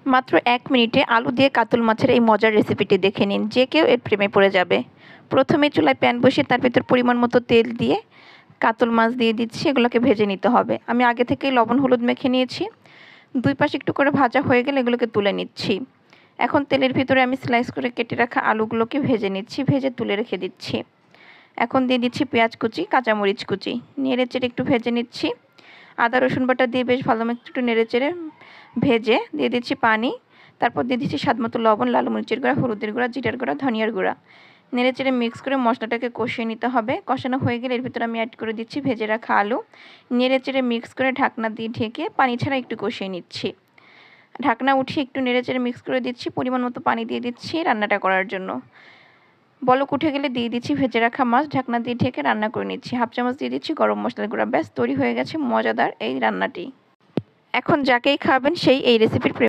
মাত্র 1 মিনিটে আলু দিয়ে কাতল মাছের এই মজার রেসিপিটি দেখে নিন, যে কেউ এর প্রেমে পড়ে যাবে। প্রথমে চুলায় প্যান বসিয়ে তার ভেতর পরিমাণ মতো তেল দিয়ে কাতল মাছ দিয়ে দিচ্ছি, এগুলোকে ভেজে নিতে হবে। আমি আগে থেকেই লবণ হলুদ মেখে নিয়েছি। 2 পাশ একটু করে ভাজা হয়ে গেলে এগুলোকে তুলে নিচ্ছি। এখন তেলের ভিতরে আমি স্লাইস করে কেটে রাখা আলুগুলোকে ভেজে নিচ্ছি, ভেজে তুলে রেখে দিচ্ছি। এখন দিয়ে দিচ্ছি পেঁয়াজ কুচি, কাঁচামরিচ কুচি, নেড়েচেড়ে একটু ভেজে নিচ্ছি। আদা রসুন বাটা দিয়ে বেশ ভালো মতো একটু নেড়েচেড়ে ভেজে দিয়ে দিচ্ছি পানি। তারপর দিয়ে দিচ্ছি স্বাদমতো লবণ, লাল মরিচের গুঁড়া, হলুদের গুঁড়া, জিরার গুঁড়া, ধনিয়ার গুঁড়া। নেড়েচেড়ে মিক্স করে মশলাটাকে কষিয়ে নিতে হবে। কষানো হয়ে গেলে এর ভিতরে আমি অ্যাড করে দিচ্ছি ভেজে রাখা আলু। নেড়েচেড়ে মিক্স করে ঢাকনা দিয়ে ঢেকে পানি ছাড়া একটু কষিয়ে নিচ্ছি। ঢাকনা উঠিয়ে একটু নেড়েচেড়ে মিক্স করে দিচ্ছি। পরিমাণ মতো পানি দিয়ে দিচ্ছি রান্নাটা করার জন্য। বলক উঠে গেলে দিয়ে দিচ্ছি ভেজে রাখা মাছ, ঢাকনা দিয়ে ঢেকে রান্না করে নিচ্ছি। হাফ চামচ দিয়ে দিচ্ছি গরম মশলার গুঁড়া। ব্যাস তৈরি হয়ে গেছে মজাদার এই রান্নাটি। এখন যাকেই খাবেন সেই এই রেসিপির